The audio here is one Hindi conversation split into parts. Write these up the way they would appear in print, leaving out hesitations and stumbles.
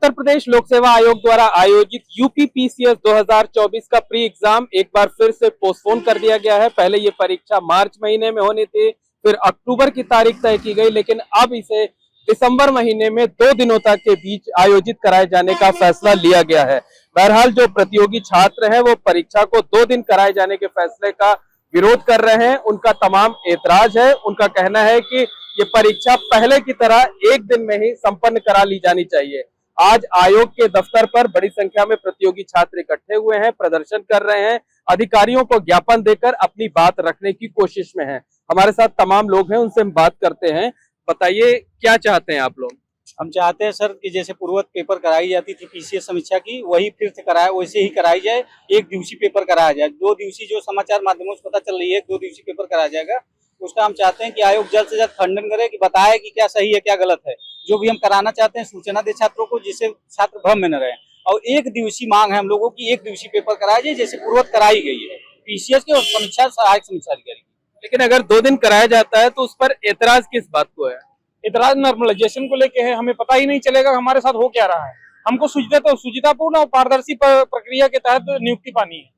उत्तर प्रदेश लोक सेवा आयोग द्वारा आयोजित यूपी पीसीएस 2024 का प्री एग्जाम एक बार फिर से पोस्टपोन कर दिया गया है। पहले ये परीक्षा मार्च महीने में होनी थी, फिर अक्टूबर की तारीख तय की गई, लेकिन अब इसे दिसंबर महीने में 2 दिनों तक के बीच आयोजित कराए जाने का फैसला लिया गया है। बहरहाल जो प्रतियोगी छात्र हैं वो परीक्षा को 2 दिन कराए जाने के फैसले का विरोध कर रहे हैं। उनका तमाम एतराज है। उनका कहना है कि ये परीक्षा पहले की तरह एक दिन में ही संपन्न करा ली जानी चाहिए। आज आयोग के दफ्तर पर बड़ी संख्या में प्रतियोगी छात्र इकट्ठे हुए हैं, प्रदर्शन कर रहे हैं, अधिकारियों को ज्ञापन देकर अपनी बात रखने की कोशिश में हैं। हमारे साथ तमाम लोग हैं, उनसे हम बात करते हैं। बताइए क्या चाहते हैं आप लोग? हम चाहते हैं सर कि जैसे पूर्ववत पेपर कराई जाती थी पीसीएस समीक्षा की, वही फिर से कराए, वैसे ही कराई जाए। 1 दिवसीय पेपर कराया जाए। 2 दिवसीय जो समाचार माध्यमों से पता चल रही है 2 दिवसीय पेपर कराया जाएगा। उसका हम चाहते हैं कि आयोग जल्द से जल्द खंडन करे, कि बताए कि क्या सही है क्या गलत है। जो भी हम कराना चाहते हैं सूचना दे छात्रों को, जिससे छात्र भ्रम में न रहे। और 1 दिवसीय मांग है हम लोगों की, 1 दिवसीय पेपर कराया जाए जैसे पूर्ववत कराई गई है पीसीएस के और समीक्षा सहायक समीक्षा अधिकारी। लेकिन अगर 2 दिन कराया जाता है तो उस पर एतराज किस बात को है? इतराज नॉर्मलाइजेशन को लेके है। हमें पता ही नहीं चलेगा हमारे साथ हो क्या रहा है। हमको सुचितापूर्ण और पारदर्शी प्रक्रिया के तहत नियुक्ति पानी है।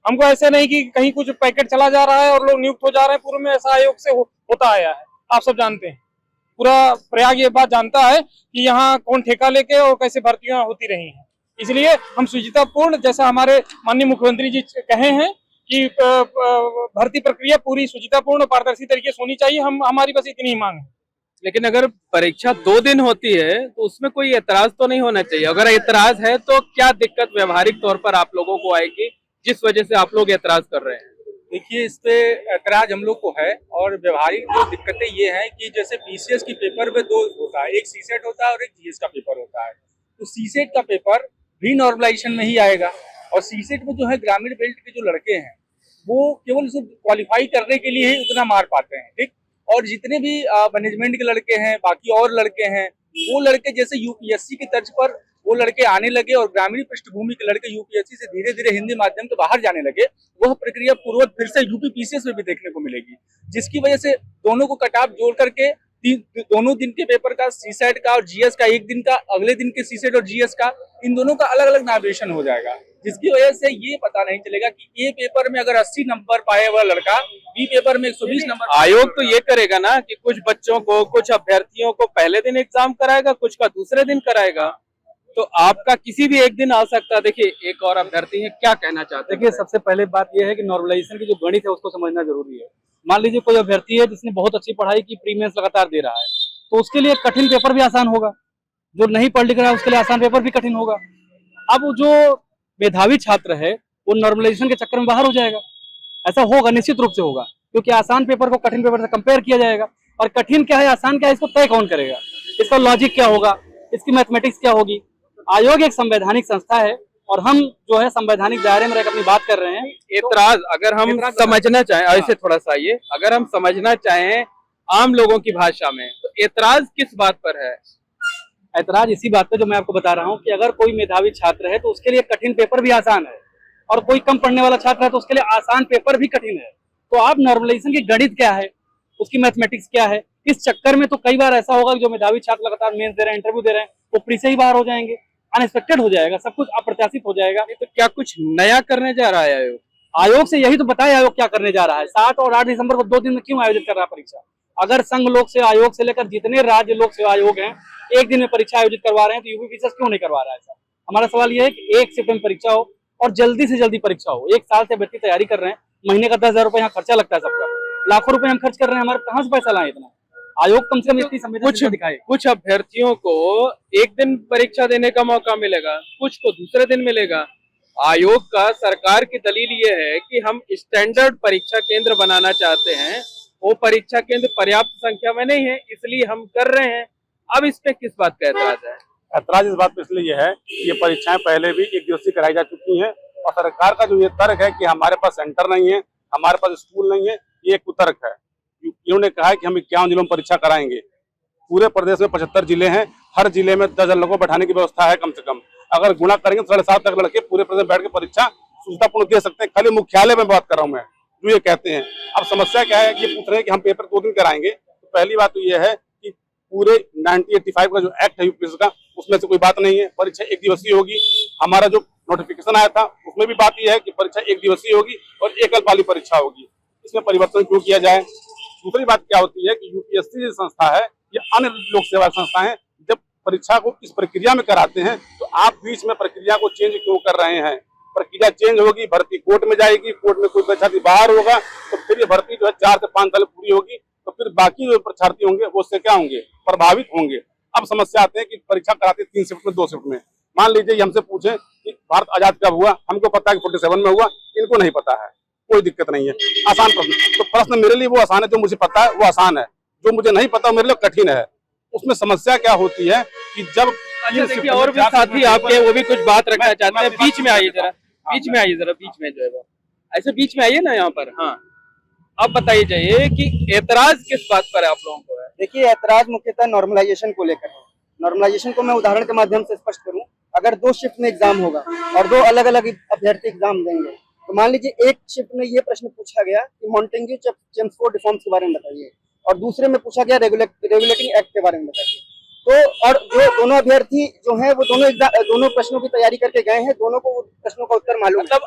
हमको ऐसे नहीं कि कहीं कुछ पैकेट चला जा रहा है और लोग नियुक्त हो जा रहे हैं। पूर्व में ऐसा आयोग से होता आया है, आप सब जानते हैं। पूरा प्रयाग ये बात जानता है कि यहाँ कौन ठेका लेके और कैसे भर्तियां होती रही हैं। इसलिए हम सुचितापूर्ण, जैसा हमारे माननीय मुख्यमंत्री जी कहे हैं कि भर्ती प्रक्रिया पूरी सुचितापूर्ण पारदर्शी तरीके से होनी चाहिए। हमारी बस इतनी ही मांग है। लेकिन अगर परीक्षा 2 दिन होती है तो उसमें कोई एतराज तो नहीं होना चाहिए। अगर एतराज है तो क्या दिक्कत व्यवहारिक तौर पर आप लोगों को आएगी जिस वजह से आप लोग एतराज कर रहे हैं? देखिए, इस पे एतराज हम लोग को है। और व्यवहारिक जो दिक्कतें ये हैं कि जैसे पीसीएस की पेपर में 2 होता है, एक सीसेट होता है और एक जीएस का पेपर होता है। तो सीसेट का पेपर भी नॉर्मलाइजेशन में ही आएगा। और सीसेट में जो है ग्रामीण बेल्ट के जो लड़के हैं वो केवल उसे क्वालिफाई करने के लिए ही उतना मार पाते हैं, ठीक। और जितने भी मैनेजमेंट के लड़के हैं, बाकी और लड़के हैं, वो लड़के जैसे यूपीएससी की तर्ज पर वो लड़के आने लगे और ग्रामीण पृष्ठभूमि के लड़के यूपीएससी से धीरे धीरे हिंदी माध्यम के बाहर जाने लगे। वह प्रक्रिया पूर्ववत फिर से यूपी पीसीएस में भी देखने को मिलेगी, जिसकी वजह से दोनों को कट ऑफ जोड़ करके दोनों दिन के पेपर का, सीसेट का और जीएस का, एक दिन का, अगले दिन के सीसेट और जीएस का, इन दोनों का अलग अलग नावेशन हो जाएगा। जिसकी वजह से ये पता नहीं चलेगा कि ए पेपर में अगर 80 नंबर पाए वाला लड़का बी पेपर में 120 नंबर। आयोग तो ये करेगा ना कि कुछ बच्चों को, कुछ अभ्यर्थियों को पहले दिन एग्जाम कराएगा, कुछ का दूसरे दिन कराएगा। तो आपका किसी भी एक दिन आ सकता है। देखिए, एक और अभ्यर्थी है, क्या कहना चाहते हैं? देखिए, सबसे पहले बात यह है कि नॉर्मलाइजेशन की जो गणित है उसको समझना जरूरी है। मान लीजिए कोई अभ्यर्थी है जिसने बहुत अच्छी पढ़ाई की, प्रीमियंस लगातार दे रहा है, तो उसके लिए कठिन पेपर भी आसान होगा। जो नहीं पढ़ लिख रहा है उसके लिए आसान पेपर भी कठिन होगा। अब जो मेधावी छात्र है वो नॉर्मलाइजेशन के चक्कर में बाहर हो जाएगा। ऐसा होगा, निश्चित रूप से होगा, क्योंकि आसान पेपर को कठिन पेपर से कंपेयर किया जाएगा। और कठिन क्या है, आसान क्या है, इसको तय कौन करेगा? इसका लॉजिक क्या होगा, इसकी मैथमेटिक्स क्या होगी? आयोग एक संवैधानिक संस्था है और हम जो है संवैधानिक दायरे में रहकर अपनी बात कर रहे हैं। एतराज अगर हम समझना चाहें, ऐसे थोड़ा सा ये अगर हम समझना चाहें आम लोगों की भाषा में, तो एतराज किस बात पर है? ऐतराज इसी बात पे जो मैं आपको बता रहा हूँ कि अगर कोई मेधावी छात्र है तो उसके लिए कठिन पेपर भी आसान है, और कोई कम पढ़ने वाला छात्र है तो उसके लिए आसान पेपर भी कठिन है। तो आप नॉर्मलाइजेशन की गणित क्या है, उसकी मैथमेटिक्स क्या है, इस चक्कर में तो कई बार ऐसा होगा कि जो मेधावी छात्र लगातार मेंस दे रहे हैं, इंटरव्यू दे रहे हैं, वो प्री से ही बाहर हो जाएंगे। अनएक्सपेक्टेड हो जाएगा, सब कुछ अप्रत्याशित हो जाएगा। तो क्या कुछ नया करने जा रहा है आयोग? आयोग से यही तो बताया आयोग क्या करने जा रहा है। 7 और 8 दिसंबर को 2 दिन में क्यों आयोजित कर रहा है परीक्षा? अगर संघ लोक सेवा आयोग से लेकर जितने राज्य लोक सेवा आयोग हैं एक दिन में परीक्षा आयोजित करवा रहे हैं, तो यूपी पीसीएस क्यों नहीं करवा रहा है? ऐसा हमारा सवाल यह है कि 1 सितंबर परीक्षा हो और जल्दी से जल्दी परीक्षा हो। 1 साल से अभ्यर्थी तैयारी कर रहे हैं, महीने का 10,000 रुपए यहाँ खर्चा लगता है सबका, लाखों रुपए हम खर्च कर रहे हैं, हमारे कहाँ से पैसा लाए इतना? आयोग कम से कम इतनी संवेदनशीलता दिखाए। कुछ अभ्यर्थियों को एक दिन परीक्षा देने का मौका मिलेगा, कुछ को दूसरे दिन मिलेगा। आयोग का, सरकार की दलील ये है कि हम स्टैंडर्ड परीक्षा केंद्र बनाना चाहते हैं, वो परीक्षा केंद्र पर्याप्त संख्या में नहीं है, इसलिए हम कर रहे हैं। अब इस पे किस बात का एतराज है? ऐतराज इस बात पर इसलिए है कि ये परीक्षाएं पहले भी 1 दिवसीय कराई जा चुकी हैं, और सरकार का जो ये तर्क है कि हमारे पास सेंटर नहीं है, हमारे पास स्कूल नहीं है, ये एक कुतर्क है। इन्होंने कहा है कि हम 51 जिलों में परीक्षा कराएंगे। पूरे प्रदेश में 75 जिले हैं, हर जिले में 10 लोगों को बैठाने की व्यवस्था है कम से कम। अगर गुणा करेंगे तो 7.5 लाख लड़के पूरे प्रदेश में बैठ के परीक्षा सुविधापूर्ण दे सकते हैं। खाली मुख्यालय में बात कर रहा हूँ मैं, जो ये कहते हैं। अब समस्या क्या है कि ये पूछ रहे हैं कि हम पेपर 2 दिन कराएंगे। तो पहली बात तो ये है कि पूरे 1985 का जो एक्ट है यूपीएससी का, उसमें से कोई बात नहीं है। परीक्षा एक दिवसीय होगी। हमारा जो नोटिफिकेशन आया था उसमें भी बात यह है कि परीक्षा एक दिवसीय होगी और एकल पाली परीक्षा होगी। इसमें परिवर्तन क्यों किया जाए? दूसरी बात क्या होती है कि यूपीएससी जो संस्था है, ये अन्य लोक सेवा संस्था है, जब परीक्षा को इस प्रक्रिया में कराते हैं तो आप बीच में प्रक्रिया को चेंज क्यों कर रहे हैं? प्रक्रिया चेंज होगी, भर्ती कोर्ट में जाएगी, कोर्ट में कोई परीक्षार्थी बाहर होगा तो फिर ये भर्ती जो है 4 से 5 साल पूरी होगी, तो फिर बाकी जो परीक्षार्थी होंगे वो उससे क्या होंगे? प्रभावित होंगे। अब समस्या आते हैं कि परीक्षा कराते 3 शिफ्ट में 2 शिफ्ट में। मान लीजिए हमसे पूछे कि भारत आजाद कब हुआ, हमको पता है कि 47 में हुआ, इनको नहीं पता है, कोई दिक्कत नहीं है, आसान प्रश्न। तो प्रश्न मेरे लिए वो आसान है, जो मुझे पता है वो आसान है, जो मुझे नहीं पता मेरे लिए कठिन है। उसमें समस्या क्या होती है कि जब देखिए और भी साथी आपके वो भी कुछ बात रखना चाहते हैं। बीच में आइए जरा, बीच में आइए जरा, बीच में जो है वो ऐसे बीच में आइए ना यहाँ पर। हाँ, अब बताइए जाइए कि एतराज किस बात पर है आप लोगों को? है देखिए, ऐतराज मुख्यतः नॉर्मलाइजेशन को लेकर है। नॉर्मलाइजेशन को मैं उदाहरण के माध्यम से स्पष्ट करूं, अगर 2 शिफ्ट में एग्जाम होगा और 2 अलग अलग अभ्यर्थी एग्जाम देंगे, तो मान लीजिए एक शिफ्ट में ये प्रश्न पूछा गया कि मॉन्टेग्यू चेम्सफोर्ड रिफॉर्म्स के बारे में बताइए, और दूसरे में पूछा गया रेगुलेटिंग एक्ट के बारे में बताइए। तो और जो दोनों अभ्यर्थी जो हैं वो दोनों प्रश्नों की तैयारी करके गए हैं, दोनों को प्रश्नों का उत्तर मालूम। मतलब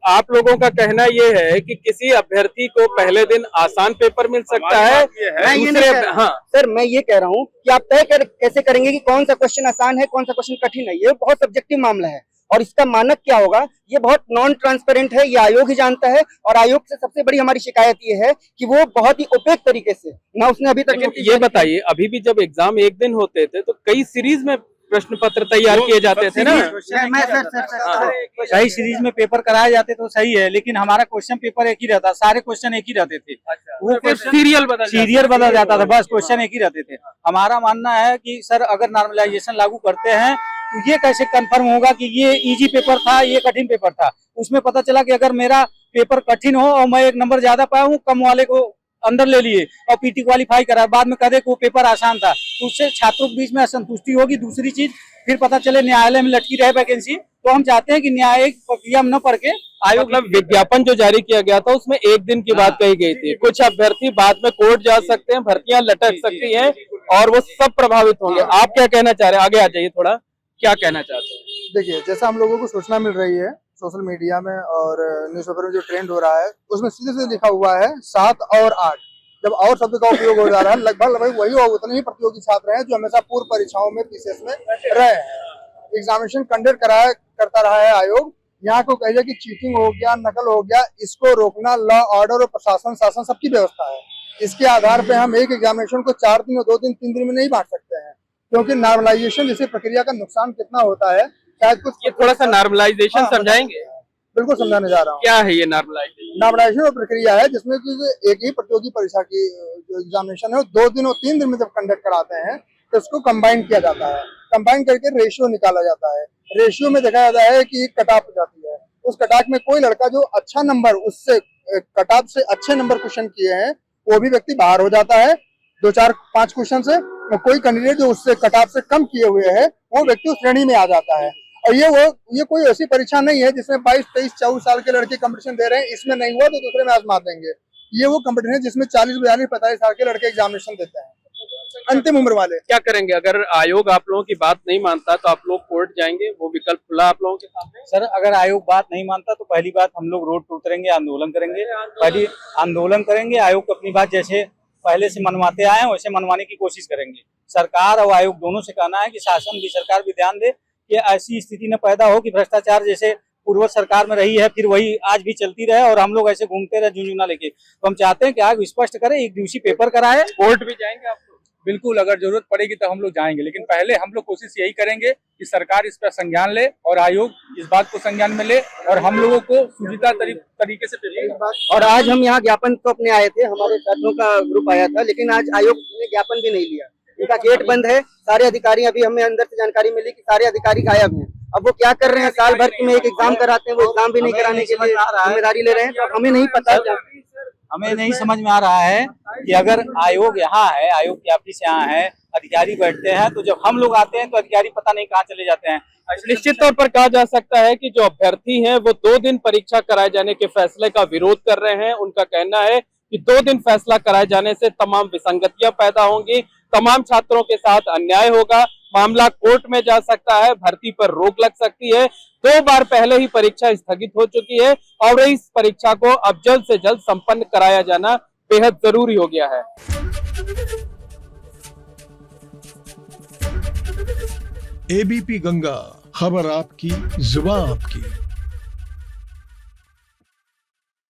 आप लोगों का कहना ये है कि किसी अभ्यर्थी को पहले दिन आसान पेपर मिल सकता है। मैं ये नहीं कह रहा, हाँ सर, मैं ये कह रहा हूँ कि आप कैसे करेंगे कि कौन सा क्वेश्चन आसान है, कौन सा क्वेश्चन कठिन है? ये बहुत सब्जेक्टिव मामला है और इसका मानक क्या होगा ये बहुत नॉन ट्रांसपेरेंट है, ये आयोग ही जानता है। और आयोग से सबसे बड़ी हमारी शिकायत ये है कि वो बहुत ही ओपेक तरीके से ना उसने अभी तक। ये बताइए, अभी भी जब एग्जाम एक दिन होते थे तो कई सीरीज में प्रश्न पत्र तैयार किए जाते थे ना। सही सीरीज में पेपर कराए जाते तो सही है, लेकिन हमारा क्वेश्चन पेपर एक ही रहता, सारे क्वेश्चन एक ही रहते थे। वो सीरियल बदल जाता था, बस क्वेश्चन एक ही रहते थे। हमारा मानना है कि सर अगर नॉर्मलाइजेशन लागू करते हैं तो ये कैसे कंफर्म होगा कि ये इजी पेपर था, ये कठिन पेपर था? उसमें पता चला कि अगर मेरा पेपर कठिन हो और मैं 1 नंबर ज्यादा पाया हूँ, कम वाले को अंदर ले लिए और पीटी क्वालिफाई करा, बाद में कहे कि वो पेपर आसान था, तो उससे छात्रों के बीच में असंतुष्टि होगी। दूसरी चीज, फिर पता चले न्यायालय में लटकी रहे वैकेंसी। तो हम चाहते हैं कि न्यायिक प्रक्रिया में न पढ़ के आयोग, मतलब विज्ञापन जो जारी किया गया था उसमें एक दिन की बात कही गई थी। कुछ अभ्यर्थी बाद में कोर्ट जा सकते हैं, भर्तियां लटक सकती हैं और वो सब प्रभावित होंगे। आप क्या कहना चाह रहे हैं? आगे आ जाइए थोड़ा, क्या कहना चाहते हैं? देखिए, जैसा हम लोगों को सूचना मिल रही है सोशल मीडिया में और न्यूज़पेपर में जो ट्रेंड हो रहा है, उसमें सीधे सीधे लिखा हुआ है 7 और 8। जब और शब्द का उपयोग हो जा रहा है, लगभग वही उतने ही प्रतियोगी छात्र हैं जो हमेशा पूर्व परीक्षाओं में पीसीएस में रहे हैं। एग्जामिनेशन कंडक्ट करता रहा है आयोग। यहाँ को कहिए कि चीटिंग हो गया, नकल हो गया, इसको रोकना लॉ ऑर्डर और प्रशासन शासन सबकी व्यवस्था है। इसके आधार पे हम एक एग्जामिनेशन को 4 दिन और 2 दिन 3 दिन में नहीं बांट सकते हैं, क्योंकि नॉर्मलाइजेशन जैसे प्रक्रिया का नुकसान कितना होता है शायद कुछ। ये थोड़ा सा नॉर्मलाइजेशन समझाएंगे? बिल्कुल समझाने जा रहा हूँ। क्या है ये नॉर्मलाइजेशन? नॉर्मलाइजेशन वो प्रक्रिया है जिसमें कि एक ही प्रतियोगी परीक्षा की जो एग्जामिनेशन है वो 2 दिन और 3 दिन में जब कंडक्ट कराते हैं तो उसको कंबाइन किया जाता है। कंबाइन करके रेशियो निकाला जाता है। रेशियो में देखा जाता है कि एक कट ऑफ हो जाती है। उस कट ऑफ में कोई लड़का जो अच्छा नंबर, उससे कट ऑफ से अच्छे नंबर क्वेश्चन किए हैं, वो भी व्यक्ति बाहर हो जाता है 2, 4, 5 क्वेश्चन से। और कोई कैंडिडेट जो उससे कट ऑफ से कम किए हुए है वो व्यक्ति उस श्रेणी में आ जाता है। और ये कोई ऐसी परीक्षा नहीं है जिसमें 22, 23, 24 साल के लड़के कंपटीशन दे रहे हैं, इसमें नहीं हुआ तो दूसरे में आजमा देंगे। ये वो कंपटीशन है जिसमें 40, 42, 45 साल के लड़के एग्जामिनेशन देते हैं, अंतिम उम्र वाले। क्या करेंगे अगर आयोग आप लोगों की बात नहीं मानता? तो आप लोग कोर्ट जाएंगे, वो विकल्प खुला आप लोगों के सामने। सर अगर आयोग बात नहीं मानता तो पहली बात हम लोग रोड पर उतरेंगे, आंदोलन करेंगे। पहली आंदोलन करेंगे, आयोग को अपनी बात जैसे पहले से मनवाते आए हैं वैसे मनवाने की कोशिश करेंगे। सरकार और आयोग दोनों से कहना है कि शासन भी, सरकार भी ध्यान दे कि ऐसी स्थिति न पैदा हो कि भ्रष्टाचार जैसे पूर्व सरकार में रही है फिर वही आज भी चलती रहे और हम लोग ऐसे घूमते रहे झुंझुना लेके। तो हम चाहते हैं कि आयोग स्पष्ट करे, एक दिवसीय पेपर कराए। कोर्ट भी जाएंगे आप लोग? बिल्कुल, अगर जरूरत पड़ेगी तो हम लोग जाएंगे, लेकिन पहले हम लोग कोशिश यही करेंगे कि सरकार इस पर संज्ञान ले और आयोग इस बात को संज्ञान में ले और हम लोगों को सुविधा तरीके से पेपर। और आज हम यहाँ ज्ञापन तो अपने आए थे, हमारे छात्रों का ग्रुप आया था, लेकिन आज आयोग ने ज्ञापन भी नहीं लिया। इनका गेट बंद है। सारे अधिकारी, अभी हमें अंदर से जानकारी मिली कि सारे अधिकारी गायब हैं। अब वो क्या कर रहे हैं? साल भर में एक एग्जाम कराते हैं, वो एग्जाम भी नहीं कराने के लिए जिम्मेदारी ले रहे हैं। तो हमें नहीं पता, हमें नहीं समझ में आ रहा है कि अगर आयोग यहाँ है, आयोग की ऑफिस यहाँ है, अधिकारी बैठते हैं, तो जब हम लोग आते हैं तो अधिकारी पता नहीं कहाँ चले जाते हैं। निश्चित तौर पर कहा जा सकता है कि जो अभ्यर्थी हैं वो 2 दिन परीक्षा कराए जाने के फैसले का विरोध कर रहे हैं। उनका कहना है कि 2 दिन फैसला कराए जाने से तमाम विसंगतियां पैदा होंगी, तमाम छात्रों के साथ अन्याय होगा। मामला कोर्ट में जा सकता है, भर्ती पर रोक लग सकती है। 2 बार पहले ही परीक्षा स्थगित हो चुकी है और इस परीक्षा को अब जल्द से जल्द संपन्न कराया जाना बेहद जरूरी हो गया है। एबीपी गंगा, खबर आपकी, जुबान आपकी।